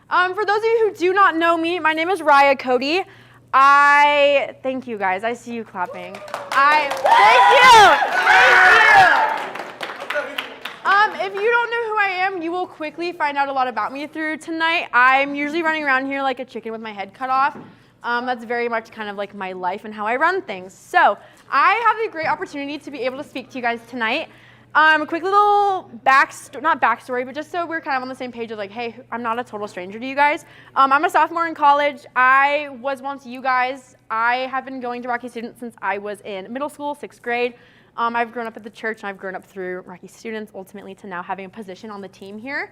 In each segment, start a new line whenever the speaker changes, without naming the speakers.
For those of you who do not know me, my name is Ryah Cote. Thank you guys. I see you clapping. Thank you. If you don't know who I am, you will quickly find out a lot about me through tonight. I'm usually running around here like a chicken with my head cut off. That's very much kind of like my life and how I run things. So I have the great opportunity to be able to speak to you guys tonight. A quick little not backstory, but just so we're kind of on the same page of like, hey, I'm not a total stranger to you guys. I'm a sophomore in college. I was once you guys. I have been going to Rocky Students since I was in middle school, 6th grade. I've grown up at the church, and I've grown up through Rocky Students, ultimately to now having a position on the team here,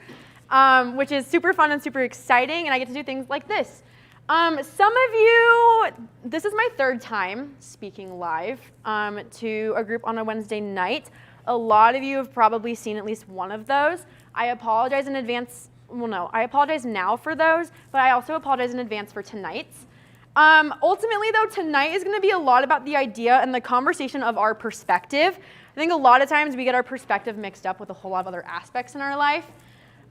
which is super fun and super exciting, and I get to do things like this. Some of you, this is my 3rd time speaking live to a group on a Wednesday night. A lot of you have probably seen at least one of those. I apologize in advance. Well, no, I apologize now for those, but I also apologize in advance for tonight's. Ultimately, though, tonight is going to be a lot about the idea and the conversation of our perspective. I think a lot of times we get our perspective mixed up with a whole lot of other aspects in our life.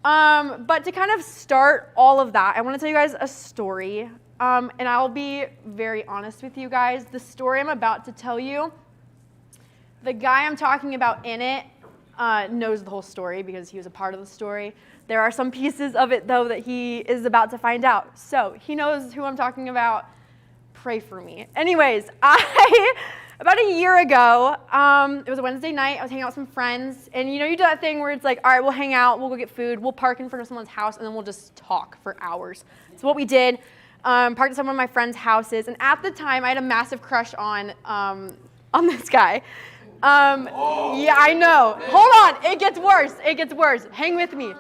But to kind of start all of that, I want to tell you guys a story. And I'll be very honest with you guys. The story I'm about to tell you, the guy I'm talking about in it knows the whole story because he was a part of the story. There are some pieces of it, though, that he is about to find out. So he knows who I'm talking about. Pray for me. Anyways, about a year ago, it was a Wednesday night. I was hanging out with some friends. And you do that thing where it's like, all right, we'll hang out. We'll go get food. We'll park in front of someone's house, and then we'll just talk for hours. So what we did, parked at some of my friends' houses. And at the time, I had a massive crush on this guy. Yeah, I know. Hold on. It gets worse. It gets worse. Hang with me.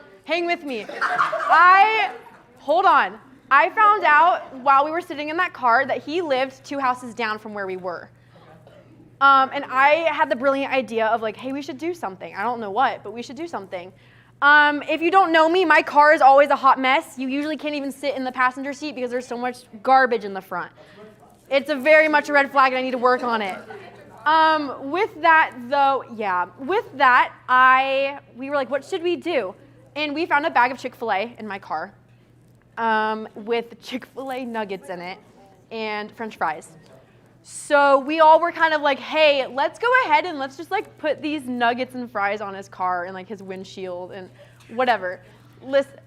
Hold on. I found out while we were sitting in that car that he lived 2 houses down from where we were. And I had the brilliant idea of like, hey, we should do something. I don't know what, but we should do something. If you don't know me, my car is always a hot mess. You usually can't even sit in the passenger seat because there's so much garbage in the front. It's very much a red flag and I need to work on it. With that, we were like, what should we do? And we found a bag of Chick-fil-A in my car with Chick-fil-A nuggets in it and French fries. So we all were kind of like, hey, let's go ahead and let's just like put these nuggets and fries on his car and like his windshield and whatever. Listen,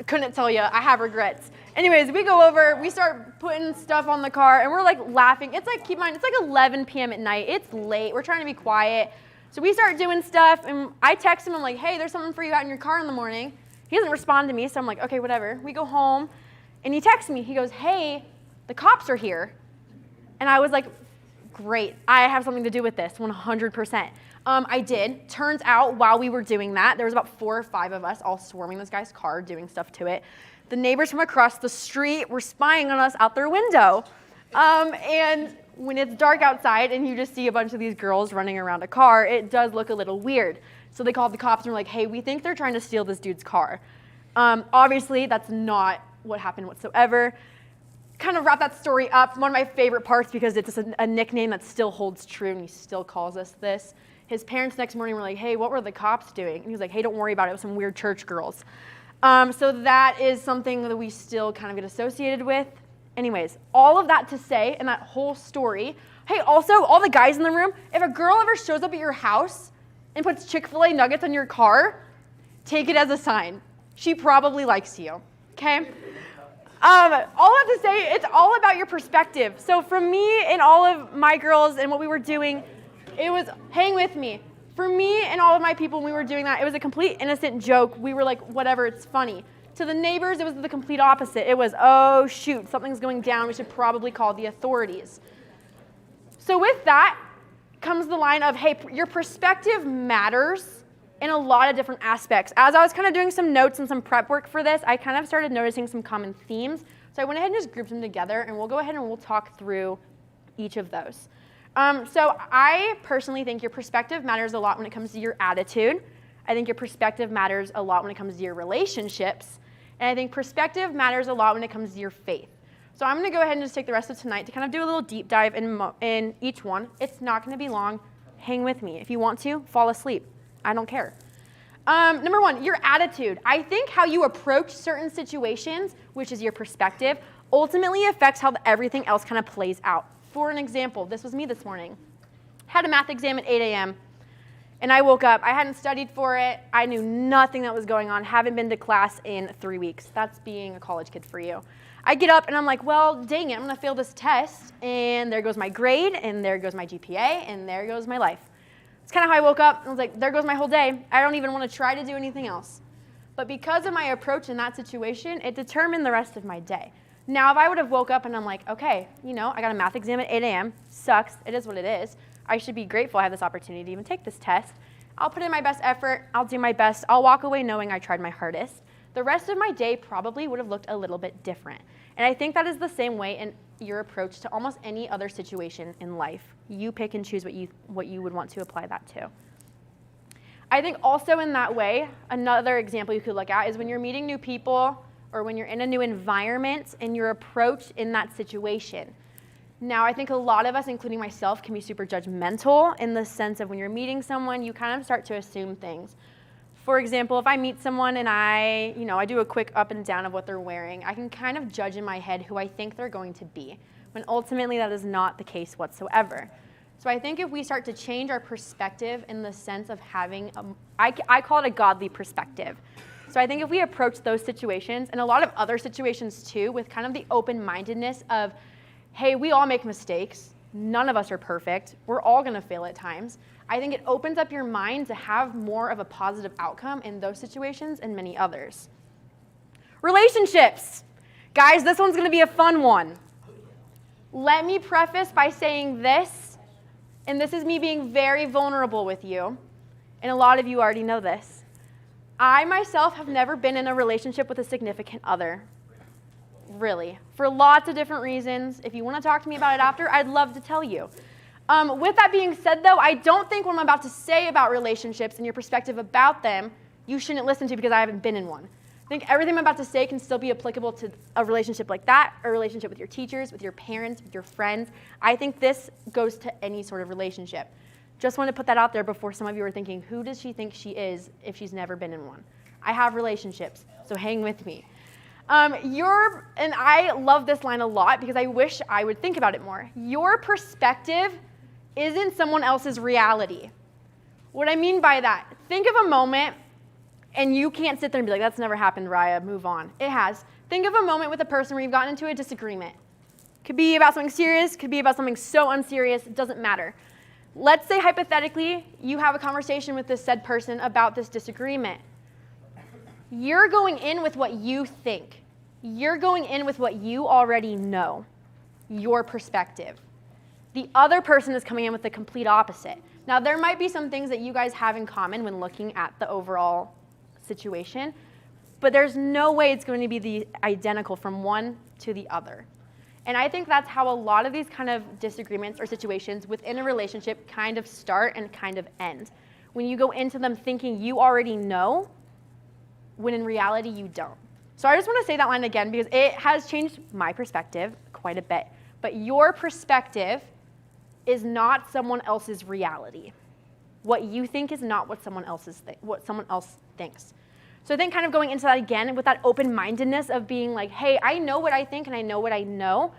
couldn't tell you, I have regrets. Anyways, we go over, we start putting stuff on the car, and we're like laughing. It's like, keep in mind, it's like 11 p.m. at night. It's late. We're trying to be quiet. So we start doing stuff, and I text him. I'm like, hey, there's something for you out in your car in the morning. He doesn't respond to me, so I'm like, okay, whatever. We go home, and he texts me. He goes, hey, the cops are here. And I was like, great. I have something to do with this, 100%. I did. Turns out while we were doing that, there was about 4 or 5 of us all swarming this guy's car, doing stuff to it. The neighbors from across the street were spying on us out their window. And when it's dark outside and you just see a bunch of these girls running around a car, it does look a little weird. So they called the cops and were like, hey, we think they're trying to steal this dude's car. Obviously, that's not what happened whatsoever. Kind of wrap that story up. One of my favorite parts because it's just a nickname that still holds true and he still calls us this. His parents next morning were like, hey, what were the cops doing? And he was like, hey, don't worry about it. It was some weird church girls. So that is something that we still kind of get associated with. Anyways, all of that to say, and that whole story, hey, also, all the guys in the room, if a girl ever shows up at your house and puts Chick-fil-A nuggets on your car, take it as a sign. She probably likes you, okay? All that to say, it's all about your perspective. So for me and all of my girls and what we were doing, it was, hang with me. For me and all of my people when we were doing that, it was a complete innocent joke. We were like, whatever, it's funny. To the neighbors, it was the complete opposite. It was, oh, shoot, something's going down. We should probably call the authorities. So with that comes the line of, hey, your perspective matters in a lot of different aspects. As I was kind of doing some notes and some prep work for this, I kind of started noticing some common themes. So I went ahead and just grouped them together, and we'll go ahead and we'll talk through each of those. So I personally think your perspective matters a lot when it comes to your attitude. I think your perspective matters a lot when it comes to your relationships. And I think perspective matters a lot when it comes to your faith. So I'm going to go ahead and just take the rest of tonight to kind of do a little deep dive in each one. It's not going to be long. Hang with me. If you want to, fall asleep. I don't care. Number one, your attitude. I think how you approach certain situations, which is your perspective, ultimately affects how everything else kind of plays out. For an example, this was me this morning. Had a math exam at 8 a.m. and I woke up. I hadn't studied for it. I knew nothing that was going on. Haven't been to class in 3 weeks. That's being a college kid for you. I get up and I'm like, well, dang it, I'm gonna fail this test, and there goes my grade, and there goes my GPA, and there goes my life. It's kind of how I woke up, and I was like, there goes my whole day. I don't even want to try to do anything else. But because of my approach in that situation, it determined the rest of my day. Now, if I would have woke up and I'm like, okay, I got a math exam at 8 a.m., sucks, it is what it is. I should be grateful I have this opportunity to even take this test. I'll put in my best effort, I'll do my best, I'll walk away knowing I tried my hardest. The rest of my day probably would have looked a little bit different. And I think that is the same way in your approach to almost any other situation in life. You pick and choose what you would want to apply that to. I think also in that way, another example you could look at is when you're meeting new people or when you're in a new environment and your approach in that situation. Now, I think a lot of us, including myself, can be super judgmental in the sense of when you're meeting someone, you kind of start to assume things. For example, if I meet someone and I do a quick up and down of what they're wearing, I can kind of judge in my head who I think they're going to be, when ultimately that is not the case whatsoever. So I think if we start to change our perspective in the sense of having, I call it a godly perspective. So I think if we approach those situations, and a lot of other situations too, with kind of the open-mindedness of, hey, we all make mistakes, none of us are perfect, we're all gonna fail at times, I think it opens up your mind to have more of a positive outcome in those situations and many others. Relationships. Guys, this one's gonna be a fun one. Let me preface by saying this, and this is me being very vulnerable with you, and a lot of you already know this. I myself have never been in a relationship with a significant other. Really. For lots of different reasons. If you want to talk to me about it after, I'd love to tell you. With that being said, though, I don't think what I'm about to say about relationships and your perspective about them, you shouldn't listen to because I haven't been in one. I think everything I'm about to say can still be applicable to a relationship like that, a relationship with your teachers, with your parents, with your friends. I think this goes to any sort of relationship. Just want to put that out there before some of you are thinking, who does she think she is if she's never been in one? I have relationships, so hang with me. And I love this line a lot because I wish I would think about it more. Your perspective isn't someone else's reality. What I mean by that, think of a moment, and you can't sit there and be like, that's never happened, Ryah, move on. It has. Think of a moment with a person where you've gotten into a disagreement. Could be about something serious, could be about something so unserious, it doesn't matter. Let's say hypothetically, you have a conversation with this said person about this disagreement. You're going in with what you think. You're going in with what you already know, your perspective. The other person is coming in with the complete opposite. Now, there might be some things that you guys have in common when looking at the overall situation, but there's no way it's going to be identical from one to the other. And I think that's how a lot of these kind of disagreements or situations within a relationship kind of start and kind of end. When you go into them thinking you already know, when in reality you don't. So I just want to say that line again because it has changed my perspective quite a bit. But your perspective is not someone else's reality. What you think is not what someone else thinks. So I think kind of going into that again with that open-mindedness of being like, hey, I know what I think and I know what I know,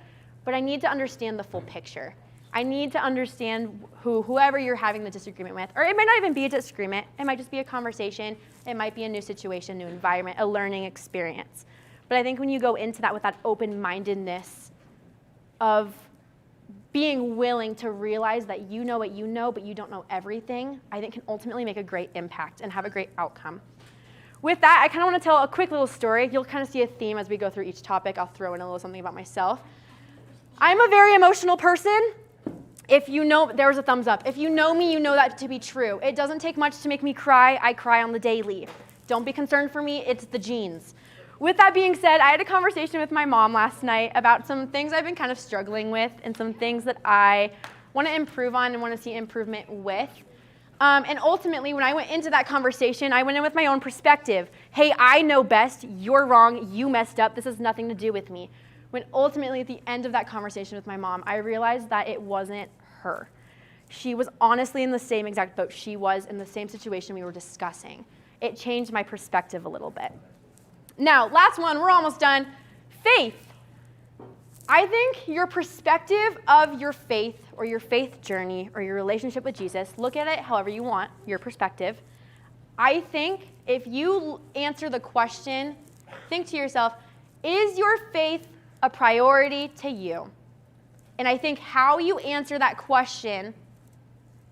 but I need to understand the full picture. I need to understand whoever you're having the disagreement with, or it might not even be a disagreement, it might just be a conversation, it might be a new situation, new environment, a learning experience. But I think when you go into that with that open-mindedness of being willing to realize that you know what you know, but you don't know everything, I think can ultimately make a great impact and have a great outcome. With that, I kind of want to tell a quick little story. You'll kind of see a theme as we go through each topic. I'll throw in a little something about myself. I'm a very emotional person. If you know, there was a thumbs up. If you know me, you know that to be true. It doesn't take much to make me cry. I cry on the daily. Don't be concerned for me. It's the genes. With that being said, I had a conversation with my mom last night about some things I've been kind of struggling with and some things that I want to improve on and want to see improvement with. And ultimately, when I went into that conversation, I went in with my own perspective. Hey, I know best. You're wrong. You messed up. This has nothing to do with me. When ultimately, at the end of that conversation with my mom, I realized that it wasn't her. She was honestly in the same exact boat she was in the same situation we were discussing. It changed my perspective a little bit. Now, last one, we're almost done. Faith. I think your perspective of your faith or your faith journey or your relationship with Jesus, look at it however you want, your perspective. I think if you answer the question, think to yourself, is your faith a priority to you? And I think how you answer that question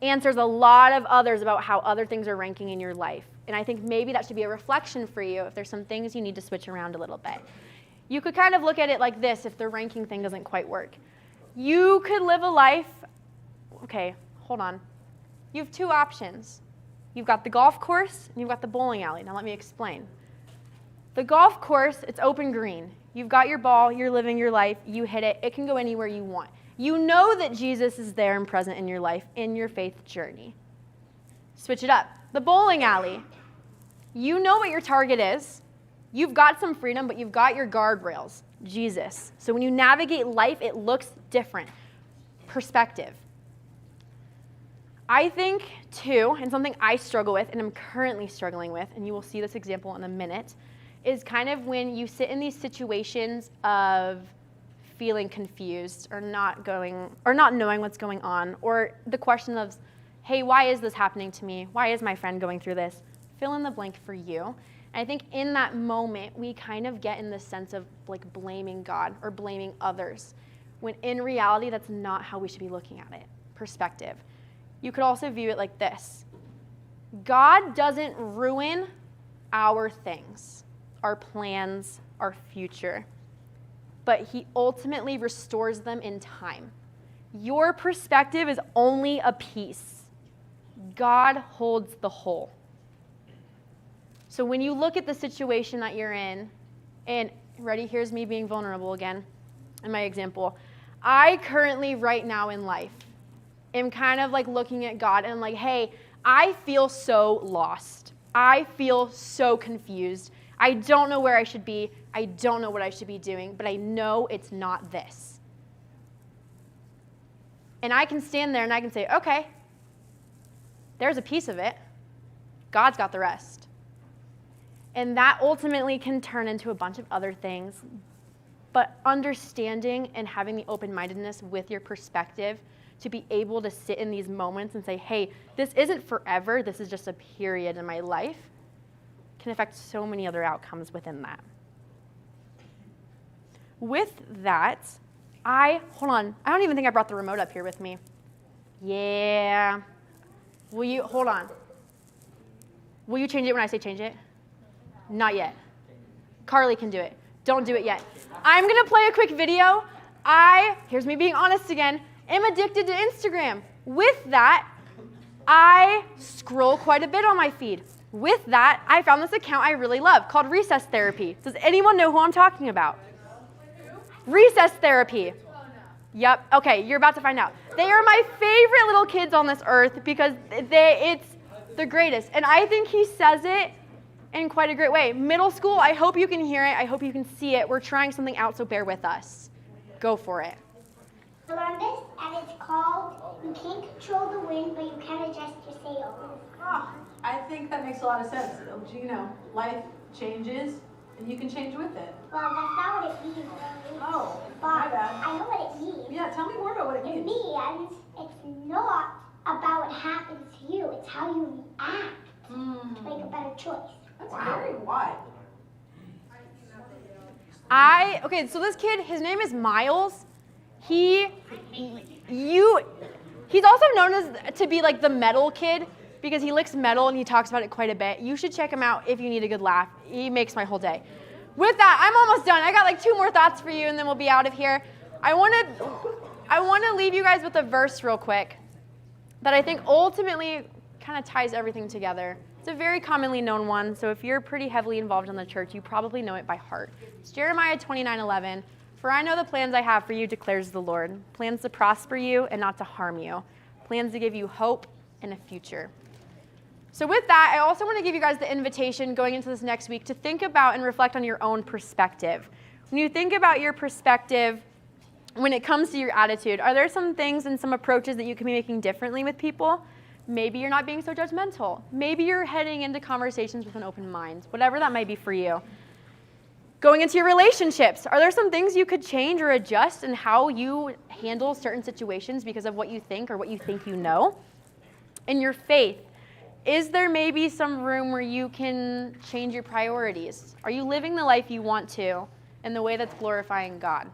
answers a lot of others about how other things are ranking in your life. And I think maybe that should be a reflection for you if there's some things you need to switch around a little bit. You could kind of look at it like this if the ranking thing doesn't quite work. You could live a life, okay, hold on. You have two options. You've got the golf course and you've got the bowling alley. Now let me explain. The golf course, it's open green. You've got your ball, you're living your life, you hit it, it can go anywhere you want. You know that Jesus is there and present in your life, in your faith journey. Switch it up. The bowling alley, you know what your target is. You've got some freedom, but you've got your guardrails, Jesus. So when you navigate life, it looks different. Perspective. I think, too, and something I struggle with, and I'm currently struggling with, and you will see this example in a minute, is kind of when you sit in these situations of feeling confused or not knowing what's going on, or the question of, hey, why is this happening to me? Why is my friend going through this? Fill in the blank for you. And I think in that moment, we kind of get in the sense of like blaming God or blaming others, when in reality, that's not how we should be looking at it. Perspective. You could also view it like this. God doesn't ruin our things, our plans, our future, but he ultimately restores them in time. Your perspective is only a piece. God holds the whole. So when you look at the situation that you're in, and ready, here's me being vulnerable again in my example. I currently, right now in life, am kind of like looking at God and like, hey, I feel so lost. I feel so confused. I don't know where I should be. I don't know what I should be doing, but I know it's not this. And I can stand there and I can say, okay, there's a piece of it. God's got the rest. And that ultimately can turn into a bunch of other things. But understanding and having the open-mindedness with your perspective to be able to sit in these moments and say, hey, this isn't forever. This is just a period in my life, can affect so many other outcomes within that. With that, hold on. I don't even think I brought the remote up here with me. Yeah. Hold on. Will you change it when I say change it? Not yet. Carly can do it. Don't do it yet. I'm going to play a quick video. Here's me being honest again, am addicted to Instagram. With that, I scroll quite a bit on my feed. With that, I found this account I really love called Recess Therapy. Does anyone know who I'm talking about? Recess Therapy. Yep. Okay, you're about to find out. They are my favorite little kids on this earth because it's the greatest. And I think he says it in quite a great way. Middle school, I hope you can hear it. I hope you can see it. We're trying something out, so bear with us. Go for it.
I learned this, and it's called, you can't control the wind, but you can adjust your sails.
Oh, I think that makes a lot of sense. You know, life changes, and you can change with it.
Well, that's not what it means, though.
Oh,
But
my bad.
I know what it means.
Yeah, tell me more about what it
It
means.
means it's not about what happens to you. It's how you react to make a better choice.
That's very wide.
Okay, so this kid, his name is Miles. He's also known as to be like the metal kid because he licks metal and he talks about it quite a bit. You should check him out if you need a good laugh. He makes my whole day. With that, I'm almost done. I got like 2 more thoughts for you and then we'll be out of here. I want to leave you guys with a verse real quick that I think ultimately kind of ties everything together. It's a very commonly known one, so if you're pretty heavily involved in the church, you probably know it by heart. It's Jeremiah 29:11. For I know the plans I have for you, declares the Lord. Plans to prosper you and not to harm you. Plans to give you hope and a future. So with that, I also want to give you guys the invitation going into this next week to think about and reflect on your own perspective. When you think about your perspective, when it comes to your attitude, are there some things and some approaches that you can be making differently with people? Maybe you're not being so judgmental. Maybe you're heading into conversations with an open mind, whatever that might be for you. Going into your relationships, are there some things you could change or adjust in how you handle certain situations because of what you think or what you think you know? In your faith, is there maybe some room where you can change your priorities? Are you living the life you want to in the way that's glorifying God?